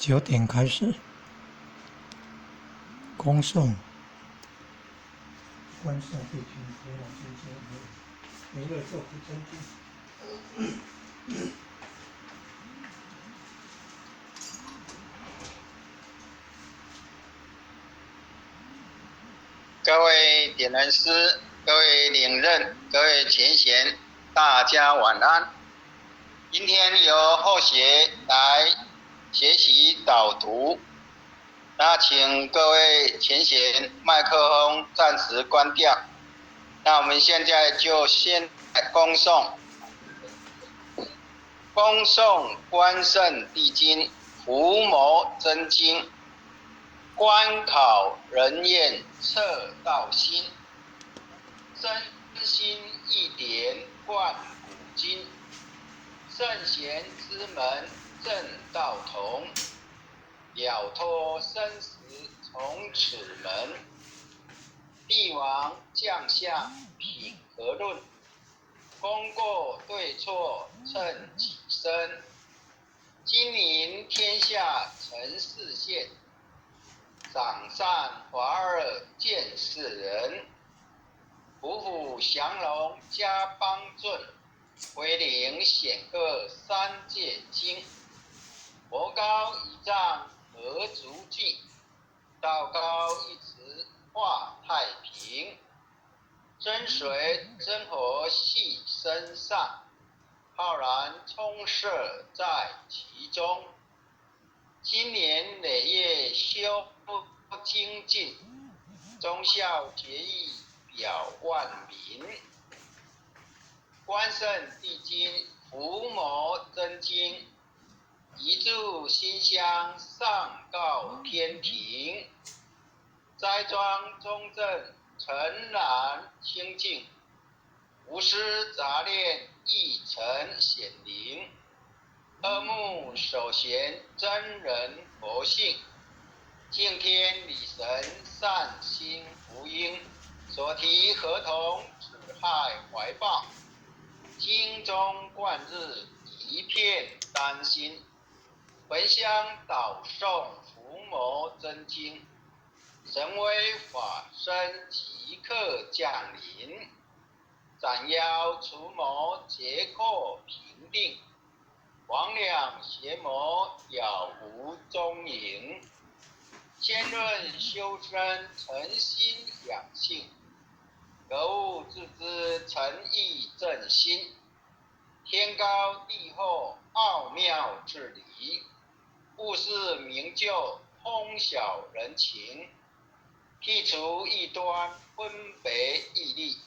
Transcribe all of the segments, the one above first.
9点开始恭送关圣帝君天王金阶弥勒救苦真经。各位点燃师，各位领任，各位前贤，大家晚安。今天由后学来学习导读，那请各位前贤麦克风暂时关掉。那我们现在就先来恭诵关圣帝君伏魔真经。观考人验测道心，真心一点贯古今。圣贤之门正道同，了脱生死从此门。帝王将相品和论，功过对错称己身。金临天下成世现，赏善罚恶见世人。虎虎降龙家邦顺，威灵显赫三界经。佛高一丈何足惧，道高一尺化太平。真水真火系身上，浩然充塞在其中。经年累月修精进，忠孝节义表万民。关圣帝君伏魔真经，一炷馨香上告天庭。斋庄中正诚然清净，无私杂念一尘显灵。恶目首贤真人佛性，敬天理神善心福音。所提合同只害怀抱，经中贯日一片丹心。焚香导诵伏魔真经，神威法身即刻降临。斩妖除魔劫寇平定，魍魉邪魔杳无踪影。先论修身诚心养性，格物致知诚意正心。天高地厚奥妙治理，务事明就通晓人情。剔除异端分别义利，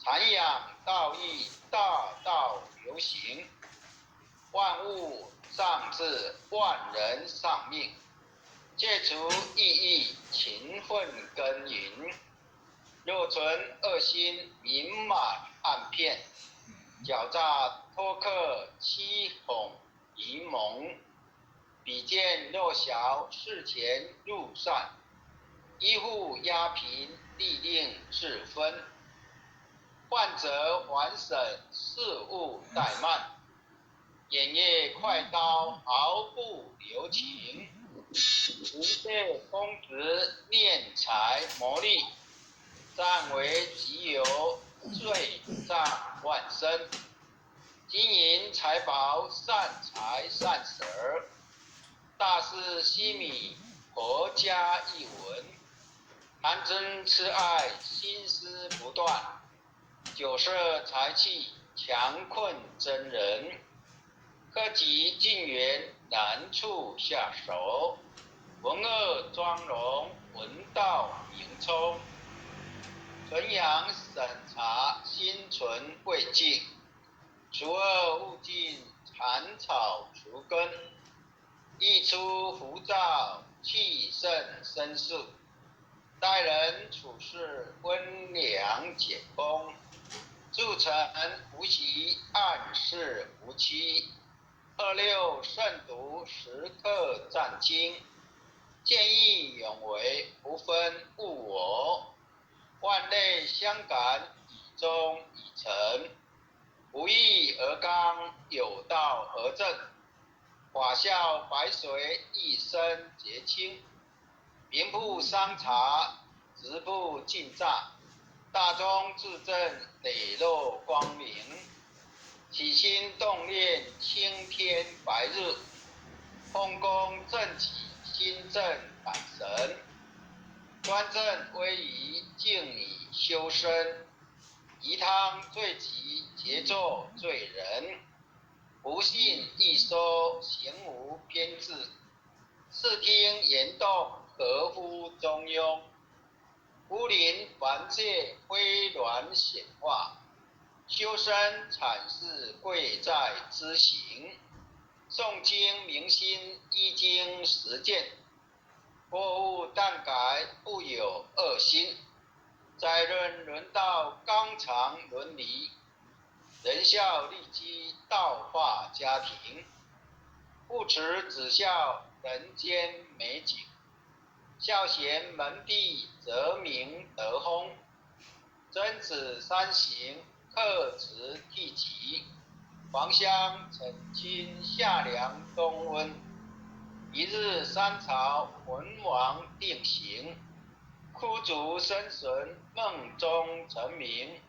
禅养道义大道流行。万物上治万人上命，戒除异义勤奋耕耘。若存恶心明满暗骗，狡诈托客欺哄淫蒙。比见弱小事前入善，依附压平力令自分。患者还审事务怠慢，偃月快刀毫不留情。临界公职敛财谋利，占为己有罪障万身。金银财宝善财善舍，大事西米国家一文。贪嗔痴爱心思不断，酒色财气强困真人。克己尽缘难处下手，文恶庄容文道明聪。纯阳审查心存贵静，除恶务尽铲草除根。一出浮躁气盛生sự，待人处事温良简恭。助臣无习暗室无期，二六慎独时刻战经。见义勇为不分物我，万类相感以忠以诚。无义而刚，有道而正，法笑白水一身洁清，名不伤茶，直不尽榨，大中至正，磊落光明，起心动念，青天白日，空宫正气，心正胆神，端正威仪，静以修身，宜汤最急，节作罪人，不信一说，行无偏执，视听言动，合乎中庸，孤临凡界，微鸾显化，修身阐释，贵在知行。诵经明心，依经实践，过悟淡改，不有恶心。载人伦道，纲常伦理，仁孝利基，道化家庭，不耻只笑人间美景，孝贤门第，则名德烘。曾子三行，克直悌急，黄香澄清，夏凉冬温。一日三朝，文王定行，枯竹生神，梦中成名。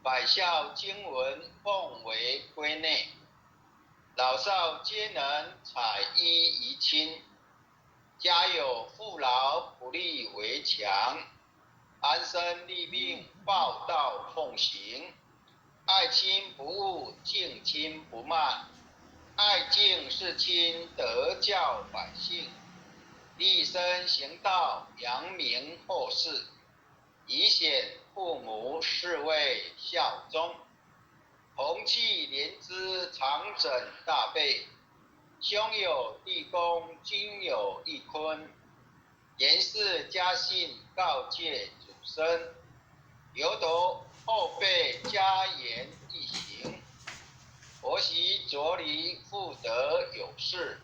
百校经文，奉为圭内，老少皆能采衣怡亲。家有父老，不立围墙，安身立命，报道奉行。爱亲不误，敬亲不慢，爱敬事亲，德教百姓。立身行道，扬名后世，以显父母，是谓孝忠。同气连枝，长枕大被，兄有弟恭，君有义坤。言事家信，告诫祖孙，犹得后辈家言一行。婆媳着离，妇德有事，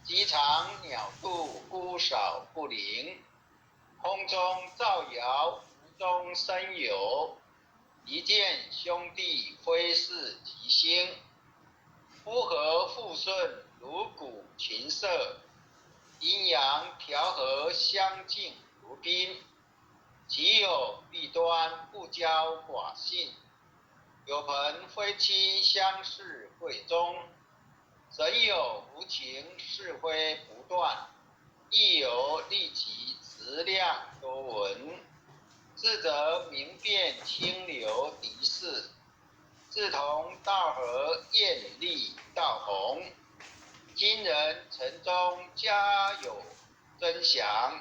鸡肠鸟肚，姑少不灵。空中造谣，无中生有，一见兄弟，非是吉星。夫和妇顺，如鼓琴瑟，阴阳调和，相敬如宾。己有弊端，不骄寡信，有朋非亲，相视贵中。人有无情，是非不断，亦有利己，质量多闻。智则明辨，清流敌视，志同道合，艳丽道弘。今人城中，家有真祥，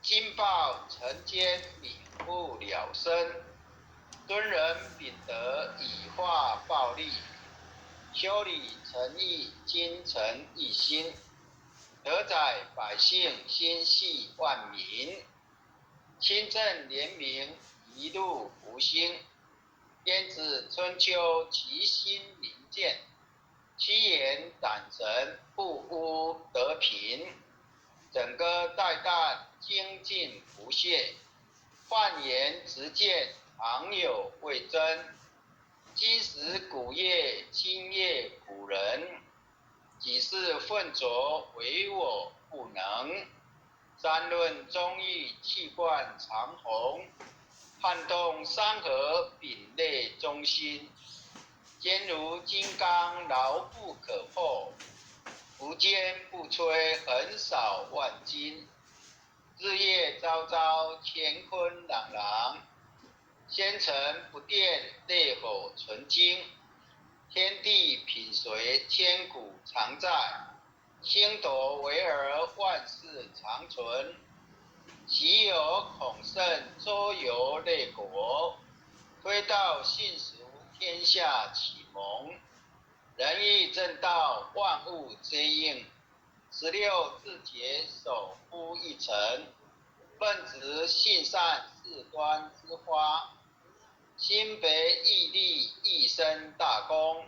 金报晨间，泯不了身。敦人秉德，以化暴力，修理诚意，精诚一心。德载百姓，心系万民。清正廉明，一路福星。晏子春秋，其心明鉴，其言胆诚，不污德平。枕戈待旦，精进不懈，焕颜直见，常有未真。今时古业，今业古人，几世混浊，唯我不能。三论忠义，气贯长虹，撼动山河，秉类中心。坚如金刚，牢不可破，无坚不摧，横扫万金。日夜朝朝，乾坤朗朗，纤尘不电，烈火纯金。天地品随，千古常在，星斗为儿，万世长存。昔有孔圣，周游列国，推道信俗，天下启蒙。仁义正道，万物皆应。16字节，守乎一城。奉直信善，事端之花。心肥义利，一生大功。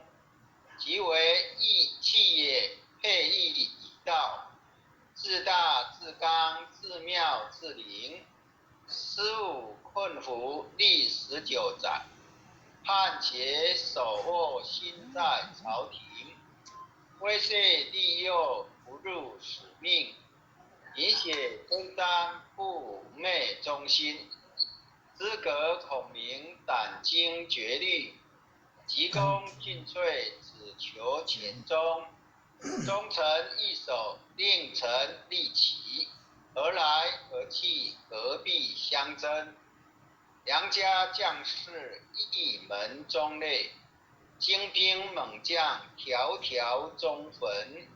即为义气也，配义以道。自大自刚，自妙自灵。思吾困服，历19载。汉且手握心在朝廷。威慑利诱不入使命，以血真章不昧忠心，资格孔明胆经绝虑，急功近瘁只求前忠，忠臣易守，令臣利己，何来何去何必相争？良家将士一门忠烈，精兵猛将条条忠魂，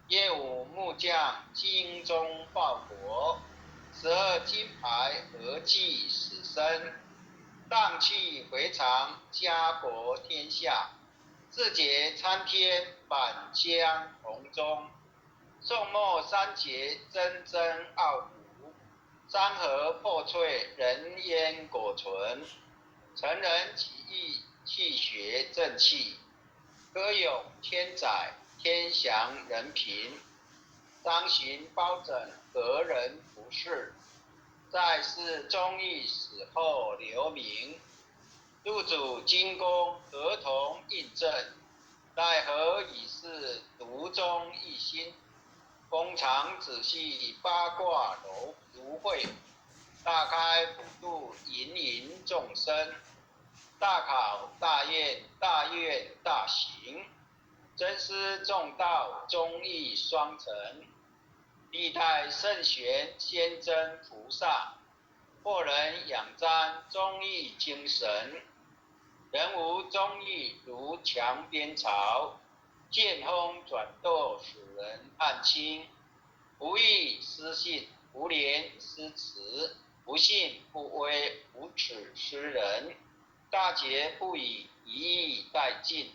业武木匠精忠报国，12金牌何计死生？荡气回肠家国天下，志节参天百江红中。宋末三杰铮铮傲骨，山河破碎人烟苟存。成人起义气血正气，歌咏千载天祥人平。张巡包拯何人不是？在世忠义，死后留名。入主金宫，合同印证，奈何已是独钟一心。弓长子细，八卦如会，大开普度，芸芸众生。大考大验，大愿大行，真思重道，忠义双成。历代圣贤先真菩萨，或人仰瞻忠义精神。人无忠义，如墙边草，见风转舵，使人叹轻。不义失信，不廉失耻，不信不威，无耻失人。大节不以一义殆尽，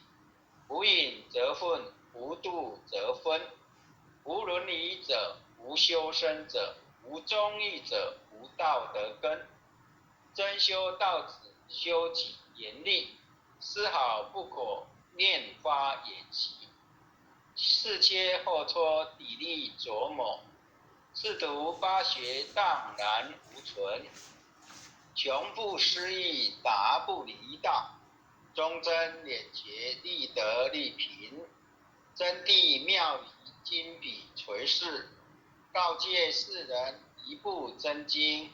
无饮则愤，无度则分。无伦理者，无修身者，无忠义者，无道德根。真修道子，修己严厉，丝毫不可念发言习。事切后挫，砥砺琢磨，试读八学，荡然无存。穷不思义，达不离道，忠贞廉洁，立德立贫。真谛妙理，金笔垂世，告诫世人一部真经。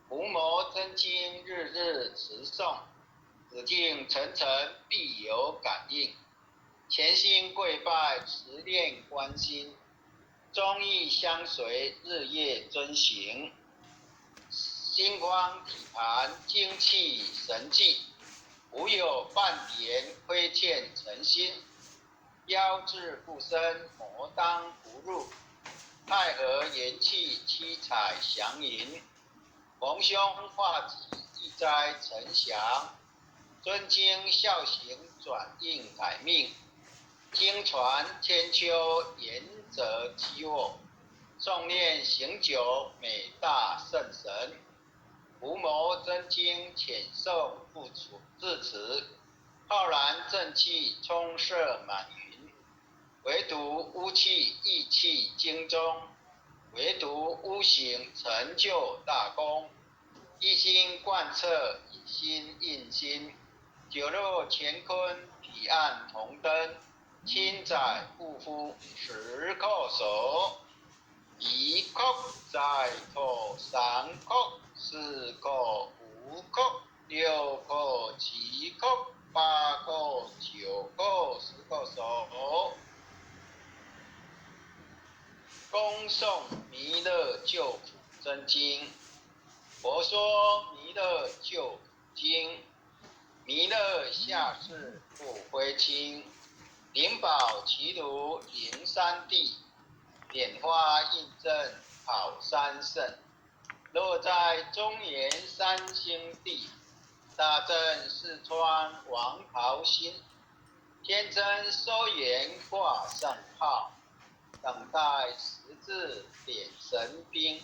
伏魔真经，日日持诵，紫禁层层必有感应。潜心跪拜，持念观心，忠义相随，日夜遵行。心光体盘，精气神济，无有半点亏欠诚心。妖志不生，魔当不入，太和元气，七彩祥云。逢凶化吉，易灾成祥。尊经孝行，转应改命。经传千秋，言则吉我。诵念行久，美大圣神。伏魔真经，浅诵不自持。浩然正气，充塞满云。唯独污气，意气精中。唯独无形，成就大功。一心贯彻，一心印心。九肉乾坤，彼岸同灯。千载不夫，十叩首。一叩再叩，三叩，四叩，五叩，六叩，七叩，八叩，九叩，10叩首。恭诵弥勒救苦真经。佛说弥勒救苦经，弥勒下世不灰青。灵宝齐如灵山地，点花印证好山胜。落在中原三星地，大正四川王袍新。天真收圆挂上号，等待十字点神兵。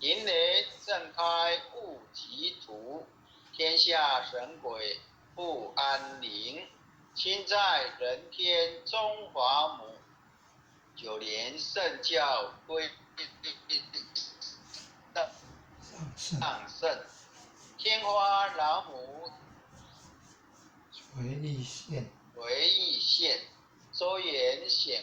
银雷震开雾极图，天下神鬼不安宁。亲在人天中华母，九年圣教归上圣。天花老母垂立县，回忆县，周延显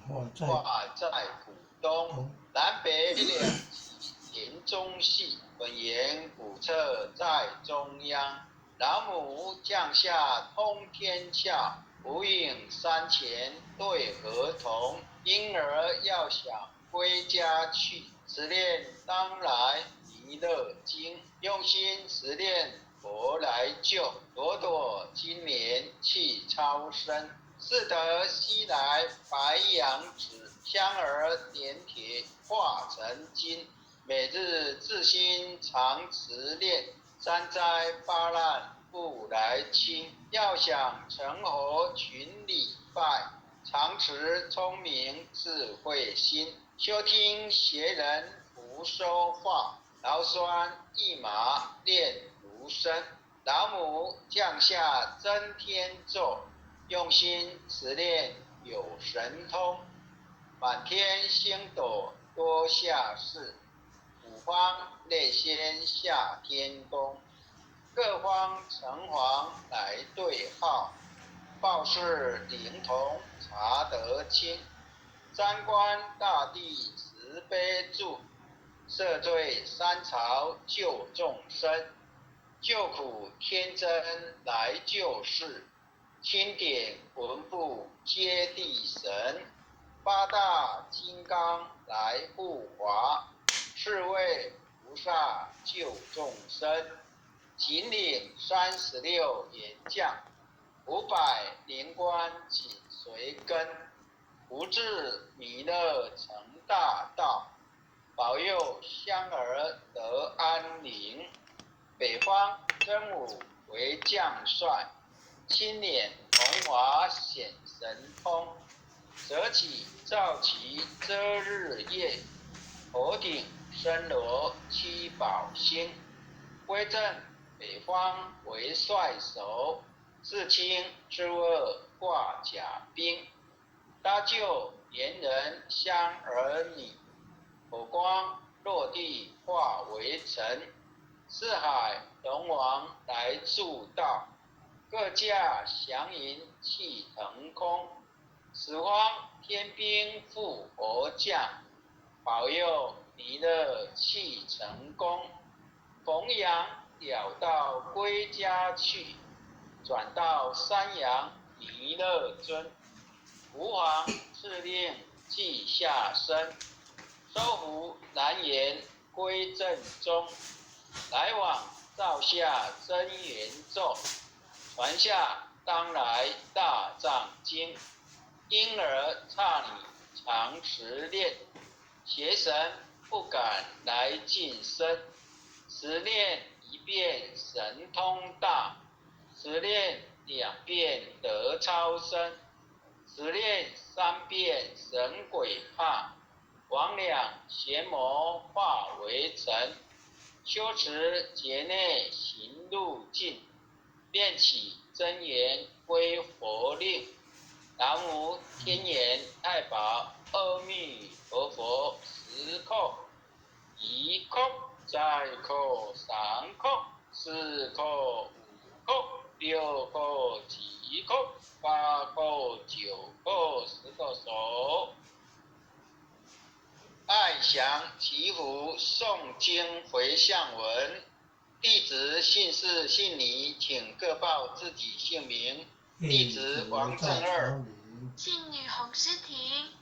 化在股东，南北两极田中系，本源古侧在中央。老母降下通天下，无影山前对河童。婴儿要想归家去，实练当来弥勒经。用心实练佛来救，朵朵今年气超生。是得西来白羊子，香儿点铁化成金。每日自心常持念，三灾八难不来侵。要想成佛群礼拜，常持聪明智慧心。休听邪人胡说话，劳酸一马练如生。老母降下真天咒，用心持念有神通。满天星斗多下士，五方内仙下天宫。各方城隍来对号，报事灵童查得清。三官大帝慈悲助，赦罪三朝救众生。救苦天真来救世，钦点文部接地神。八大金刚来护华，四位菩萨救众生。秦岭36演将，500灵官紧随跟。不至弥勒成大道，保佑香儿得安宁。北方真武为将帅，青脸红华显神通。舍起照旗遮日夜，头顶森罗七宝星。威震北方为帅首，自清之恶挂甲兵。搭救连人香儿女，火光落地化为尘。四海龙王来助道，各驾祥云气腾空。十方天兵护佛将，保佑弥勒气成功。弘扬了道归家去，转到山阳弥勒尊。吾皇敕令记下生，收服南延归正宗。来往照下真言咒，传下当来大藏经。婴儿刹你常持念，邪神不敢来近身。十念一遍神通大，十念2遍得超生。十念3遍神鬼怕，魍魉邪魔化为尘。修持劫内行路径，念起真言归佛令。南无天眼太保阿弥陀佛，10叩，1叩，再叩3叩，4叩5叩，6叩7叩，8叩9叩，10个手。爱祥祈福诵经回向文。弟子姓氏姓李，请各报自己姓名。弟子王正二，姓女洪诗婷，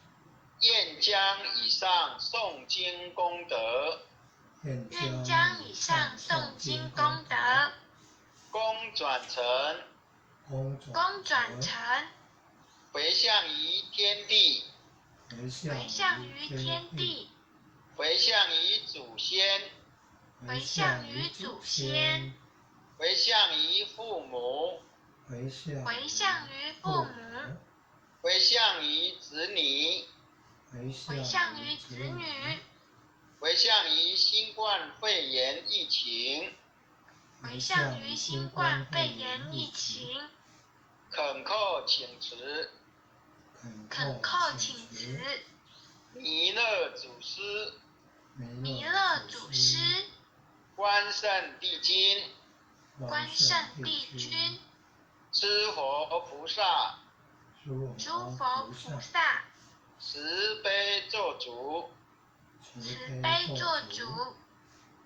愿将以上诵经功德，愿将以上诵经功德，功转成，回向于天地，回向于天地，回向于祖先，回向于祖先，回向于父母，回向于父母，回向于子女，回向于子女，回向于新冠肺炎疫情，回向于新冠肺炎疫情，恳叩请辞，弥勒祖师，关圣帝君，关圣帝君，诸佛菩萨，诸佛菩萨，慈悲做主，慈悲做主，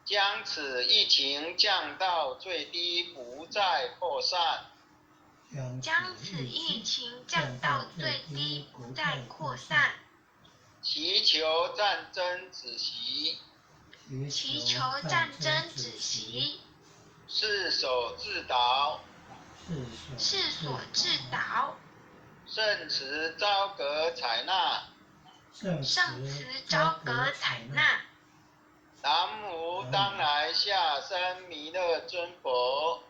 将此疫情降到最低，不再扩散。将此疫情降到最低，不再扩散。祈求战争止息，祈求战争止息，世所自导，世所自导，圣慈昭格采纳。圣慈昭格采纳。南无当来下生弥勒尊佛。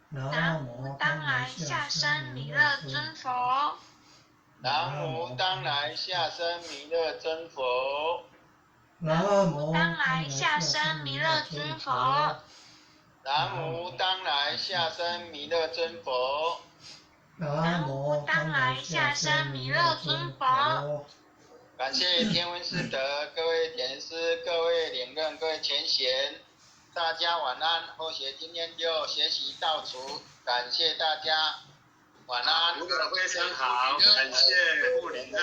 南无当来下生弥勒尊佛。南无当来下生弥勒尊佛。南无当来下生弥勒尊佛。南无当来下生弥勒尊佛。南无当来下生弥勒尊佛。感谢天文师德，各位点师，各位领任，各位前贤，大家晚安。后学今天就学习到此，感谢大家，晚安。读得非常好，感谢部领任，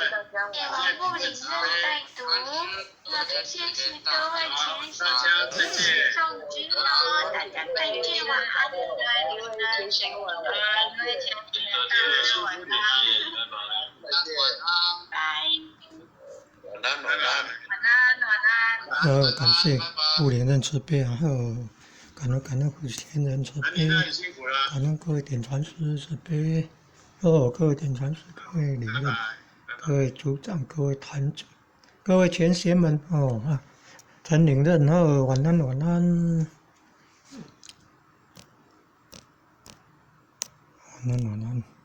念完部领任带读，那就谢谢各位前贤一起诵经哦，大家再见，晚安，各位领任，辛苦了，各位前贤，大家晚安，晚安。晚安。感谢部领任慈悲，然后感恩普贤人慈悲，感恩各位点传师慈悲，各位点传师，各位领任，各位组长，各位坛主，各位前贤们陈领任晚安晚安，晚安晚安。